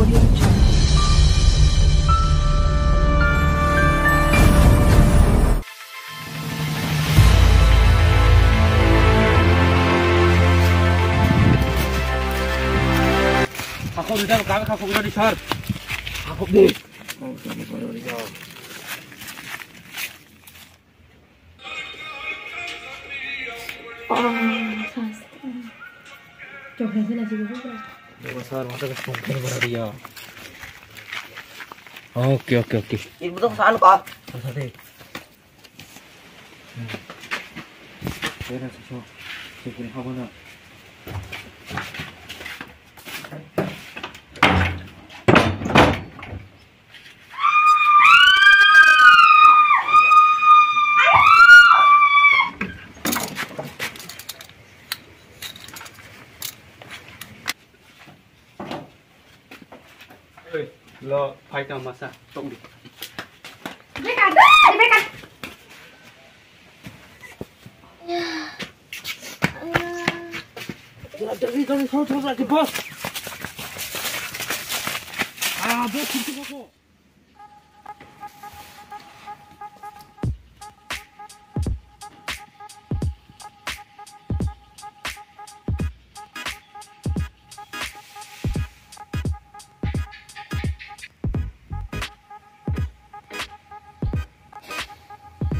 Audio Jungle. Aku di dalam kami aku udah di sar. Aku di. Coba sih nasi bubur. Besar mata kesumpah pada dia. Oke. Ibu tuh kesana kok. Sate. Saya sesuatu. Saya apa nak? Lo fight sama masa, tong di. Berikan. Jadi, coba lagi bos. Bos itu aku.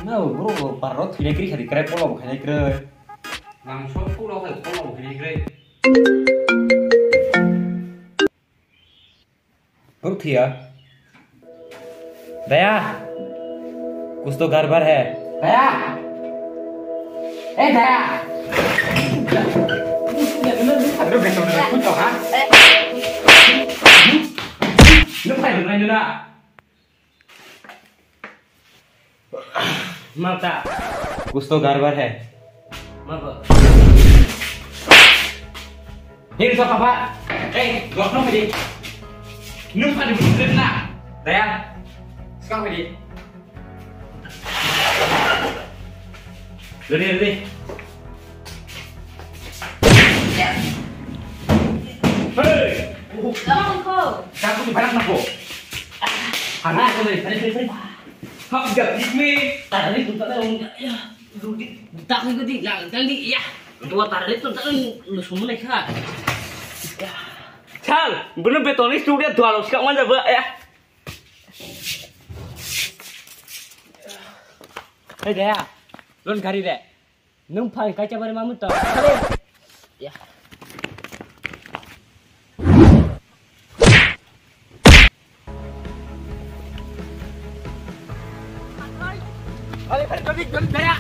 No, bro, parrot kini kiri hari kerep pulau bukan kerep. Langsung pulau ke pulau gini. रुक थिया दया कुछ तो गड़बड़ है दया ए दया अरे बेटा कुछ तो हाँ lupa ya dengan Yuna माता कुछ तो गड़बड़ है माता ini so apa gok no di lupa di bulan nak daya sekarang di Ready. Hey! Tolong kau. Kamu di mana nak anak aku ni, tadi. Hak gak ini. Tadi tu tak tahu ya. Tak ikuti lang kali ya. Dua tadi tu tak lu semua ni kan. Ya. Chal, belum betonis sudah dua los kamu aja ya. Hei deh. Lon kari deh. Numpai kaca bare mamu tu. Ya. Balik daya.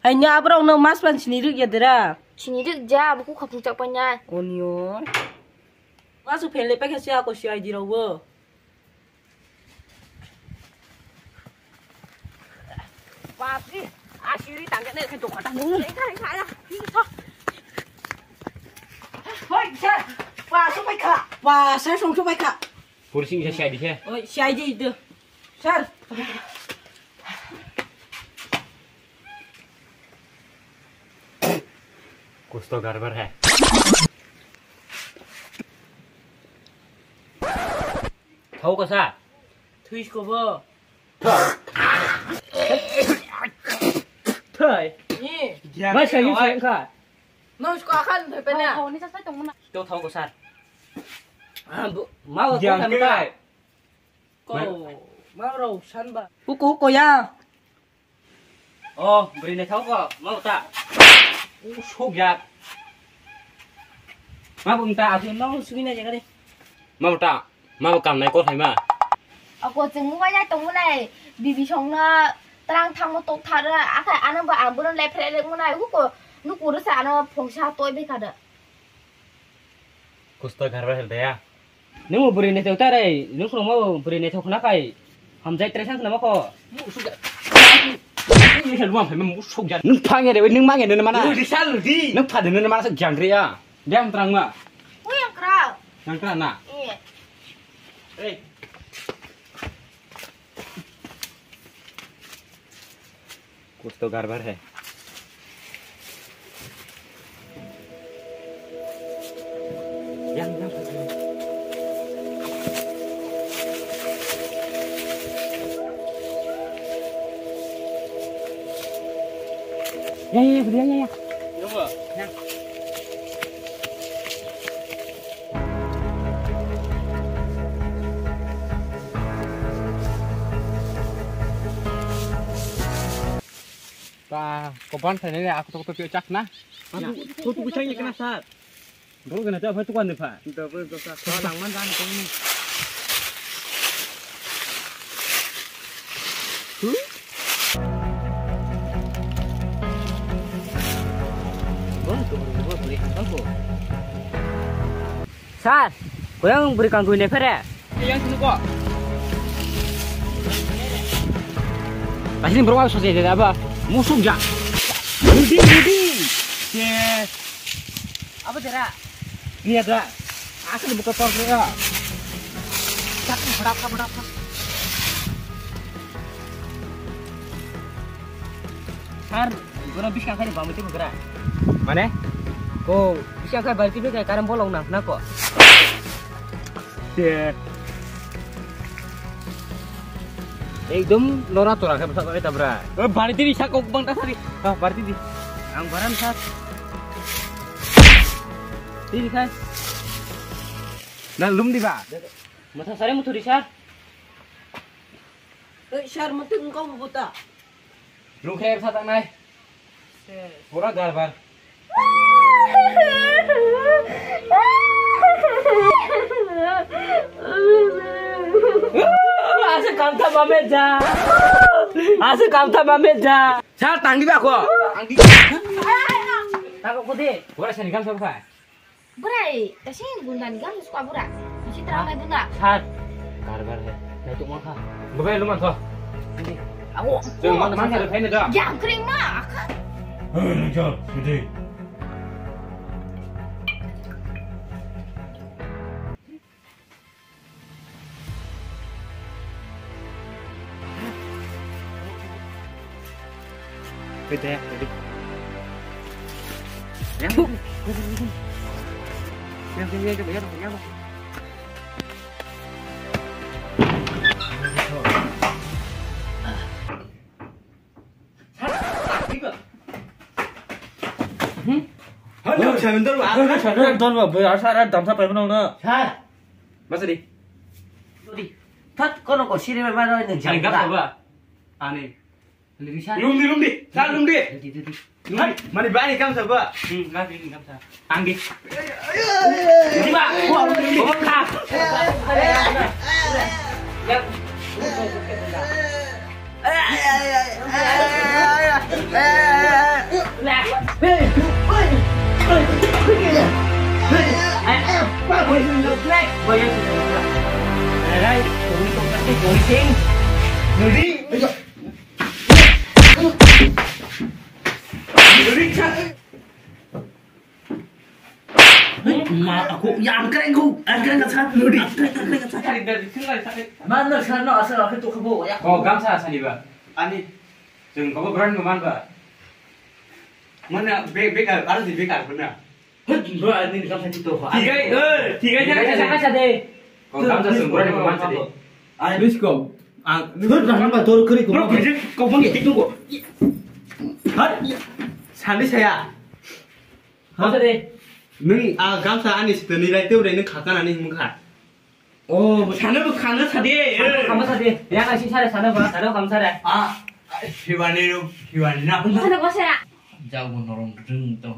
Hanya apa orang mas pan sendiri ya dera. Sini dek ja, buku kapung cak panjang. Onyo. Masuk pele pakai siapa aku siapa di rawa. Pasti asyiri tangga ni kan tukar tanggung. Ikan ya, ini toh. Hoi, saya. Wah, sampai kak. Wah, saya sampai kak. Polisi bisa siapa di sini? Oh, siapa je itu. Sar. कुछ तो गड़बड़ है Tahu ke sa? Twist ko ba? Thôi. Ni. Mai sai sai ka. Mau sekolah kan, tapi ni. Oh, ni saya tunggu nak. Tu tahu ko sa. Mau ko kan ta. Ko mau rau san ba. Huko ya. Oh beri ni tahu kok mau tak suk ya mau minta Thì mau suy này cái đi. mau tak mau cầm này có thấy mà Aku cengmu aja tunggu nih. Bibi chongna terang thang mo tok thar ra. Aka anak ba ambulan le phle le ngunai. Huko nuku rasa anak pongsa toy be kada. Kusta garba hel daya. Nung buri ne teu tare, nung kro mau buri ne teu khna kai. Hamjai tresan khna ma ko. Musuk ja. Ini hel mam phai musuk ja. Nung phang ya, nung mang ya nung mana? Di sal di. Nung phade nung mana segjangri ya. Diam terang ma. Oh yang kerap. Yang kana na. Iya. Eh. Kusta garba hai. Yang ya, berdua ya. Coba. Pa, kopan saya ni aku tu cak nah. Tu kucingnya kena sat. Bro kena apa tu kan ni Pak? Kita pun tu sat. Orang mana kan ni. Sat, kau yang berikan gue never ya? Yang sini kok. Pasti ni berapa sosial dia apa? Musuk ja. Rudi. Yes. Apa cara? Ni ada. Asal buka tor dia. Tak berapa. Sar, gue nak biskan kali bamu tipu gerak. Mana? Kau biskan kali balik tipu kayak karang bolong nak kok. Yes. Ekdom lora tora kan pasal kita bra. Balik ni sak kau bang tasari. Ah, berarti di. Ang baran sat. Ini kan. Nah, lum di ba. Masa sare mutu di sar. Syar mati engkau buta. Lum khair sa tak nai. Pura garbar. Asal kamta mameja. Sa tanggi ba ko? Takut kau deh. Pura sini kan sa. Berai, kasi bunda ni kan suka burak. Masih teramai bunda. Sar. Garbar he. Nah itu mau kah? Bagai luman to. Aku. Jangan mana ada pen dah. Yang kering mah akan. Jom, sudah. Beda ya, ready. Yang ya. Hello, saya bentar pak. Saya bentar pak. Biasa ada dalam sampai mana nak? Sar. Masa di? Di. Tat kau nak kau sini mana ini Ani gap apa? Ani. Lebih sar. Lum di. Sal lum di. Di. Mana bani kamu siapa? Gap ini gap sa. Anggi. Di ba? Kau kah? Yang. Aku yang angkat kat Nudi. Mana sana asal aku tu kebo ya. Oh, gam sa sani ba. Ani. Jeng kau brand man ba. Mana bekar, ada di bekar benar. Dua ini kamu itu. Tiga je. Macam deh. Kau gam sa brand man tadi. Let's go. Dah nampak tur kiri kau. Bro, kerja kau panggil itu kok. Hat. Sandi saya. Macam deh. Neng gamsa ani nilai tu udah neng khakan ani mungkin. Oh, sana tu khana tadi. Kamu tadi. Yang nasi sare sana ba? Sana kamu sare. Hiwani nak. Mana kau saya? Jauh menolong jeng tu.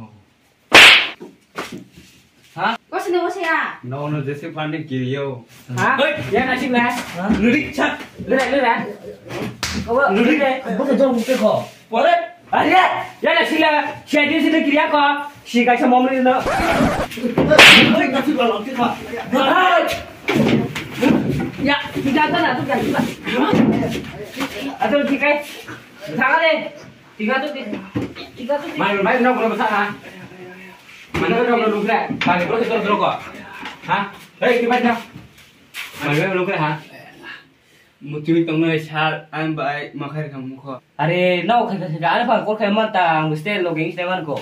Kau sini kau saya? No, jese pandai kiriyo. Hah? Yang nasi lah. Nurik chat. Lura. Kau lura. Bukan jauh bukan kau. Boleh. Ada. Yang nasi lah. Siapa sini kiri aku? si guys mau beli no. Ya, tiga tuh lah, tuh kan. Aduh si guys. Thằng đi. Tiga tuh. Main no belum besar ha. Mana belum belum kira. Bagi terus kok. Hah? Hei, gimana no? Mana belum kira ha? Mutu tong na sar an bai makhir kamu ko. Are no kaya kaya ano pa ko kaya man ta gusto login isteman ko.